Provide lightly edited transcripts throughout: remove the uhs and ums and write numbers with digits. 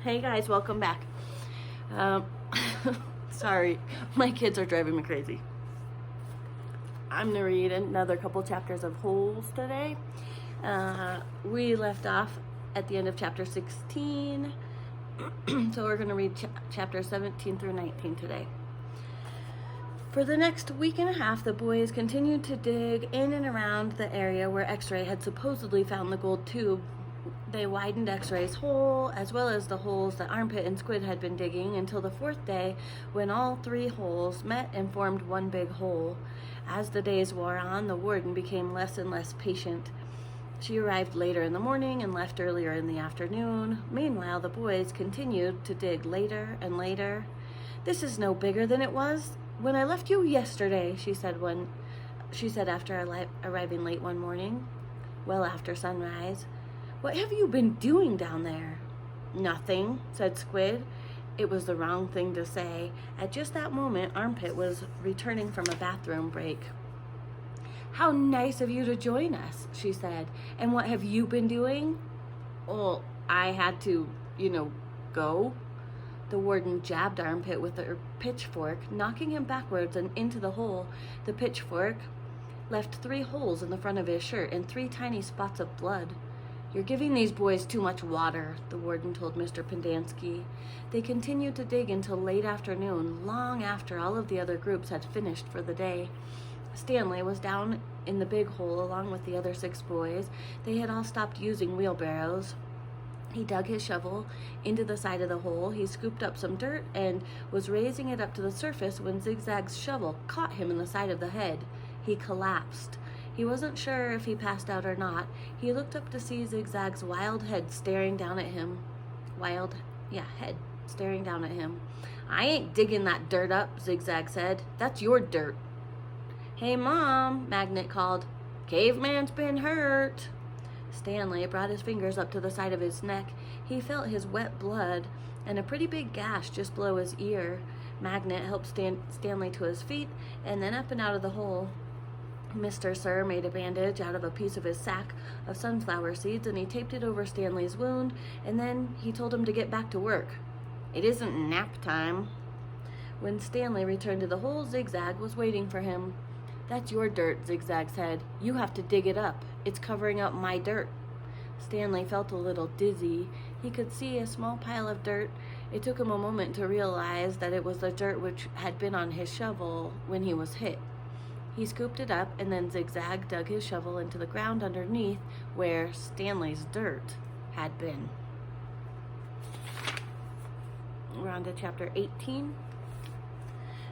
Hey guys, welcome back. Um, Sorry, my kids are driving me crazy. I'm gonna read another couple chapters of Holes today. We left off at the end of chapter 16, so we're gonna read chapter 17 through 19 today. For the next week and a half, the boys continued to dig in and around the area where X-Ray had supposedly found the gold tube. They widened X-Ray's hole, as well as the holes that Armpit and Squid had been digging, until the fourth day, when all three holes met and formed one big hole. As the days wore on, the warden became less and less patient. She arrived later in the morning and left earlier in the afternoon. Meanwhile, the boys continued to dig later and later. "This is no bigger than it was when I left you yesterday," she said after arriving late one morning, well after sunrise. "What have you been doing down there?" "Nothing," said Squid. It was the wrong thing to say. At just that moment, Armpit was returning from a bathroom break. "How nice of you to join us," she said. "And what have you been doing?" "Well, I had to, go." The warden jabbed Armpit with her pitchfork, knocking him backwards and into the hole. The pitchfork left 3 holes in the front of his shirt and 3 tiny spots of blood. "You're giving these boys too much water," the warden told Mr. Pendanski. They continued to dig until late afternoon, long after all of the other groups had finished for the day. Stanley was down in the big hole along with the other 6 boys. They had all stopped using wheelbarrows. He dug his shovel into the side of the hole. He scooped up some dirt and was raising it up to the surface when Zigzag's shovel caught him in the side of the head. He collapsed. He wasn't sure if he passed out or not. He looked up to see Zigzag's wild head staring down at him. Head staring down at him. "I ain't digging that dirt up," Zigzag said. "That's your dirt." "Hey, Mom," Magnet called. "Caveman's been hurt." Stanley brought his fingers up to the side of his neck. He felt his wet blood and a pretty big gash just below his ear. Magnet helped Stanley to his feet and then up and out of the hole. Mr. Sir made a bandage out of a piece of his sack of sunflower seeds, and he taped it over Stanley's wound, and then he told him to get back to work. "It isn't nap time." When Stanley returned to the hole, Zigzag was waiting for him. "That's your dirt," Zigzag said. "You have to dig it up. It's covering up my dirt." Stanley felt a little dizzy. He could see a small pile of dirt. It took him a moment to realize that it was the dirt which had been on his shovel when he was hit. He scooped it up, and then Zigzag dug his shovel into the ground underneath where Stanley's dirt had been. We're on to chapter 18.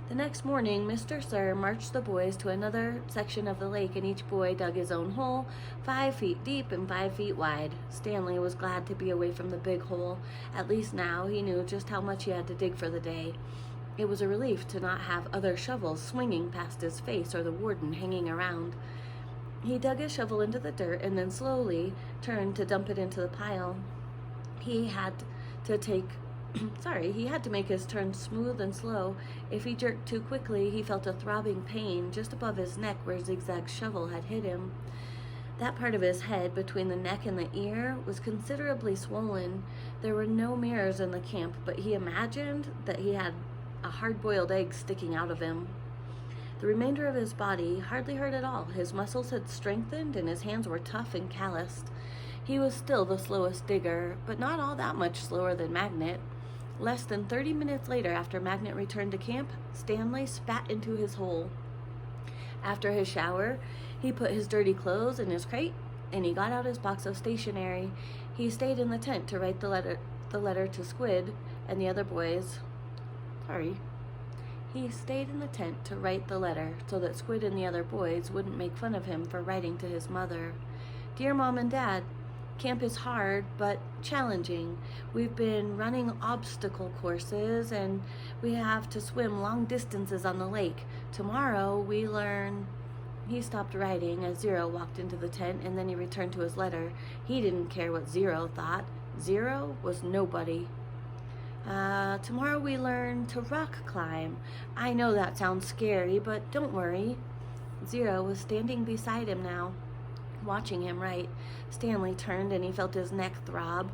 The next morning, Mr. Sir marched the boys to another section of the lake, and each boy dug his own hole, 5 feet deep and 5 feet wide. Stanley was glad to be away from the big hole. At least now he knew just how much he had to dig for the day. It was a relief to not have other shovels swinging past his face or the warden hanging around. He dug his shovel into the dirt and then slowly turned to dump it into the pile. He had to make his turn smooth and slow. If he jerked too quickly, he felt a throbbing pain just above his neck where Zigzag's shovel had hit him. That part of his head between the neck and the ear was considerably swollen. There were no mirrors in the camp, but he imagined that he had a hard-boiled egg sticking out of him. The remainder of his body hardly hurt at all. His muscles had strengthened and his hands were tough and calloused. He was still the slowest digger, but not all that much slower than Magnet. Less than 30 minutes later, after Magnet returned to camp, Stanley spat into his hole. After his shower, he put his dirty clothes in his crate, and he got out his box of stationery. He stayed in the tent to write the letter to Squid and the other boys. He stayed in the tent to write the letter so that Squid and the other boys wouldn't make fun of him for writing to his mother. "Dear Mom and Dad, camp is hard but challenging. We've been running obstacle courses and we have to swim long distances on the lake. Tomorrow we learn..." He stopped writing as Zero walked into the tent, and then he returned to his letter. He didn't care what Zero thought. Zero was nobody. "Tomorrow we learn to rock climb. I know that sounds scary, but don't worry." Zero was standing beside him now, watching him write. Stanley turned and he felt his neck throb.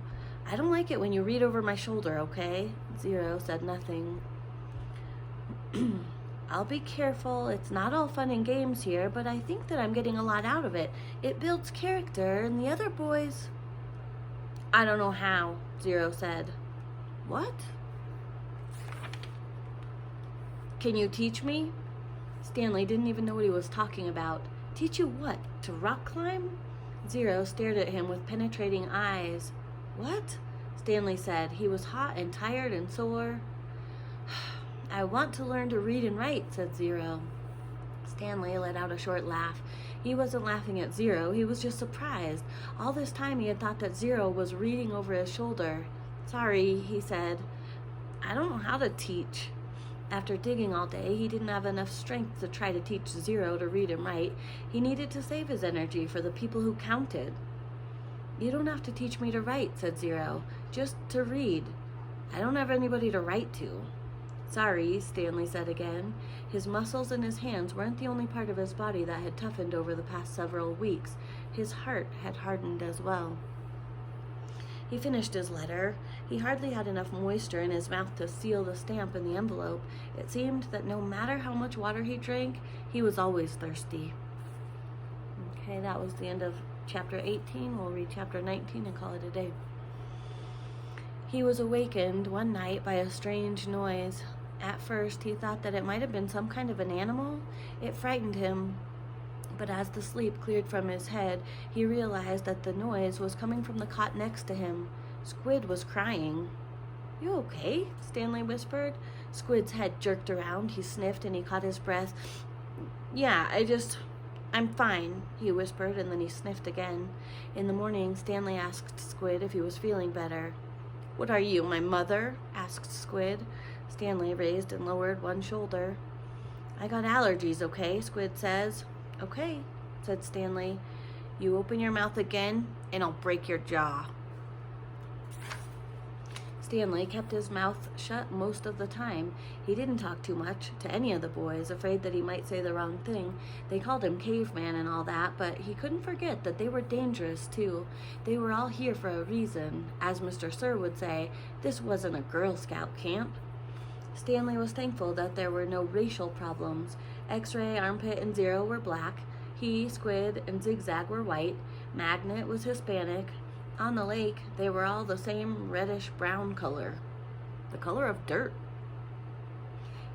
I don't like it when you read over my shoulder, okay? Zero said nothing. I'll be careful. It's not all fun and games here, but I think that I'm getting a lot out of it. It builds character, and the other boys... I don't know how, Zero said. What? Can you teach me? Stanley didn't even know what he was talking about. Teach you what? To rock climb? Zero stared at him with penetrating eyes. What? Stanley said. He was hot and tired and sore. I want to learn to read and write, said Zero. Stanley let out a short laugh. He wasn't laughing at Zero. He was just surprised. All this time he had thought that Zero was reading over his shoulder. Sorry, he said. I don't know how to teach. After digging all day, he didn't have enough strength to try to teach Zero to read and write. He needed to save his energy for the people who counted. You don't have to teach me to write, said Zero. Just to read. I don't have anybody to write to. Sorry, Stanley said again. His muscles and his hands weren't the only part of his body that had toughened over the past several weeks. His heart had hardened as well. He finished his letter. He hardly had enough moisture in his mouth to seal the stamp in the envelope. It seemed that no matter how much water he drank, he was always thirsty. Okay, that was the end of chapter 18. We'll read chapter 19 and call it a day. He was awakened one night by a strange noise. At first, he thought that it might have been some kind of an animal. It frightened him. But as the sleep cleared from his head, he realized that the noise was coming from the cot next to him. Squid was crying. You okay? Stanley whispered. Squid's head jerked around. He sniffed and he caught his breath. Yeah, I'm fine, he whispered, and then he sniffed again. In the morning, Stanley asked Squid if he was feeling better. What are you, my mother? Asked Squid. Stanley raised and lowered one shoulder. I got allergies, okay? Squid says. Okay, said Stanley. You open your mouth again, and I'll break your jaw. Stanley kept his mouth shut most of the time. He didn't talk too much to any of the boys, afraid that he might say the wrong thing. They called him caveman and all that, but he couldn't forget that they were dangerous, too. They were all here for a reason. As Mr. Sir would say, this wasn't a Girl Scout camp. Stanley was thankful that there were no racial problems. X-Ray, Armpit, and Zero were black. He, Squid, and Zigzag were white. Magnet was Hispanic. On the lake, they were all the same reddish-brown color. The color of dirt.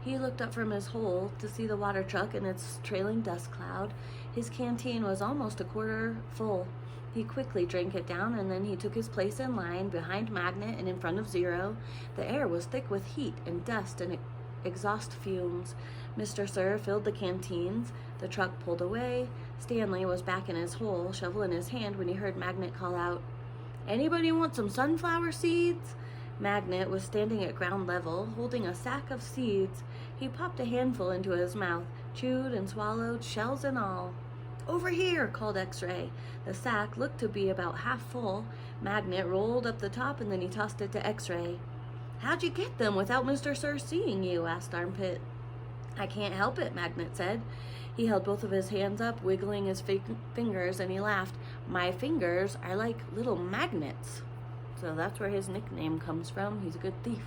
He looked up from his hole to see the water truck and its trailing dust cloud. His canteen was almost a quarter full. He quickly drank it down, and then he took his place in line behind Magnet and in front of Zero. The air was thick with heat and dust and exhaust fumes. Mr. Sir filled the canteens. The truck pulled away. Stanley was back in his hole, shovel in his hand, when he heard Magnet call out, Anybody want some sunflower seeds? Magnet was standing at ground level, holding a sack of seeds. He popped a handful into his mouth, chewed and swallowed, shells and all. Over here, called X-Ray. The sack looked to be about half full. Magnet rolled up the top, and then he tossed it to X-Ray. How'd you get them without Mr. Sir seeing you? Asked Armpit. I can't help it, Magnet said. He held both of his hands up, wiggling his fingers, and he laughed. My fingers are like little magnets. So that's where his nickname comes from. He's a good thief.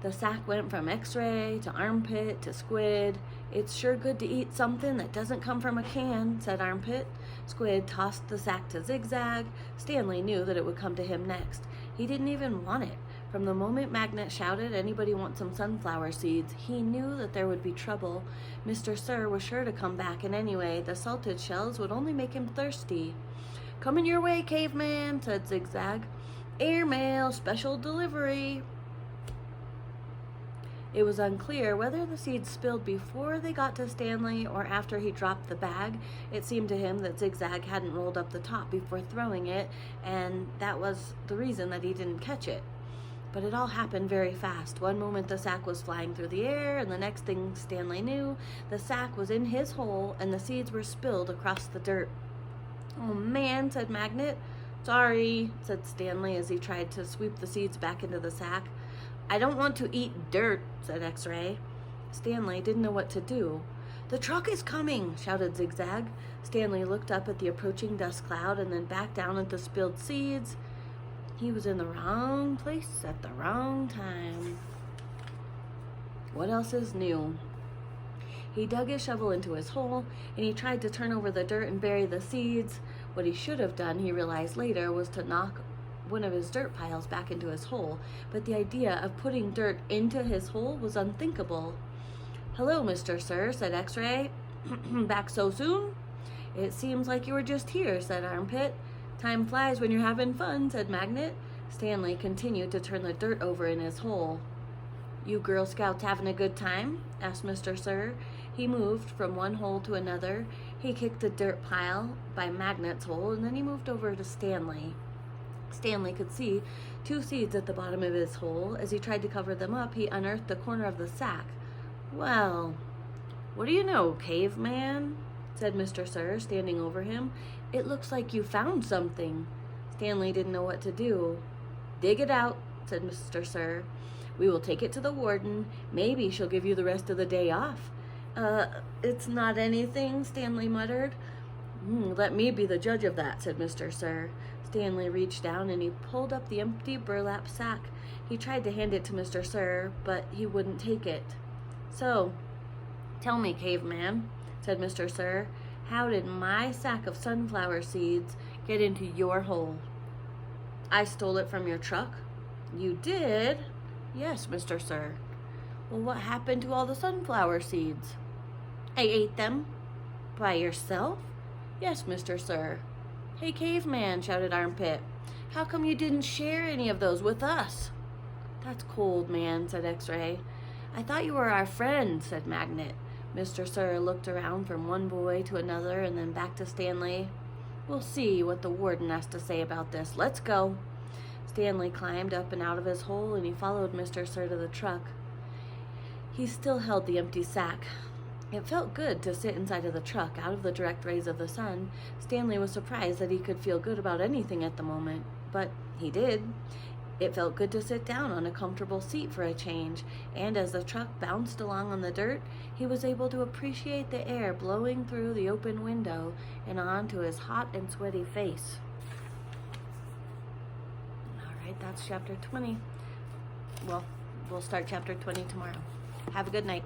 The sack went from X-Ray to Armpit to Squid. It's sure good to eat something that doesn't come from a can, said Armpit. Squid tossed the sack to Zigzag. Stanley knew that it would come to him next. He didn't even want it. From the moment Magnet shouted, anybody want some sunflower seeds, he knew that there would be trouble. Mr. Sir was sure to come back, and anyway, the salted shells would only make him thirsty. Coming your way, caveman, said Zigzag. Airmail, special delivery. It was unclear whether the seeds spilled before they got to Stanley or after he dropped the bag. It seemed to him that Zigzag hadn't rolled up the top before throwing it, and that was the reason that he didn't catch it. But it all happened very fast. One moment the sack was flying through the air, and the next thing Stanley knew, the sack was in his hole, and the seeds were spilled across the dirt. Oh man, said Magnet. Sorry, said Stanley as he tried to sweep the seeds back into the sack. I don't want to eat dirt, said X-Ray. Stanley didn't know what to do. The truck is coming, shouted Zigzag. Stanley looked up at the approaching dust cloud and then back down at the spilled seeds. He was in the wrong place at the wrong time. What else is new? He dug his shovel into his hole, and he tried to turn over the dirt and bury the seeds. What he should have done, he realized later, was to knock one of his dirt piles back into his hole. But the idea of putting dirt into his hole was unthinkable. "Hello, Mr. Sir," said X-Ray. "Back so soon?" "It seems like you were just here," said Armpit. "Time flies when you're having fun," said Magnet. Stanley continued to turn the dirt over in his hole. "You Girl Scouts having a good time?" asked Mr. Sir. He moved from one hole to another. He kicked a dirt pile by Magnet's hole, and then he moved over to Stanley. Stanley could see 2 seeds at the bottom of his hole. As he tried to cover them up, he unearthed the corner of the sack. "Well, what do you know, caveman?" said Mr. Sir, standing over him. "It looks like you found something." Stanley didn't know what to do. "Dig it out," said Mr. Sir. "We will take it to the warden. Maybe she'll give you the rest of the day off." It's not anything," Stanley muttered. "Let me be the judge of that," said Mr. Sir. Stanley reached down and he pulled up the empty burlap sack. He tried to hand it to Mr. Sir, but he wouldn't take it. "So, tell me, caveman," said Mr. Sir, "how did my sack of sunflower seeds get into your hole?" "I stole it from your truck." "You did?" "Yes, Mr. Sir." "Well, what happened to all the sunflower seeds?" "I ate them." "By yourself?" "Yes, Mr. Sir." "Hey, caveman," shouted Armpit. "How come you didn't share any of those with us?" "That's cold, man," said X-Ray. "I thought you were our friend," said Magnet. Mr. Sir looked around from one boy to another and then back to Stanley. "We'll see what the warden has to say about this. Let's go." Stanley climbed up and out of his hole, and he followed Mr. Sir to the truck. He still held the empty sack. It felt good to sit inside of the truck, out of the direct rays of the sun. Stanley was surprised that he could feel good about anything at the moment, but he did. It felt good to sit down on a comfortable seat for a change, and as the truck bounced along on the dirt, he was able to appreciate the air blowing through the open window and onto his hot and sweaty face. All right, that's chapter 20. Well, we'll start chapter 20 tomorrow. Have a good night.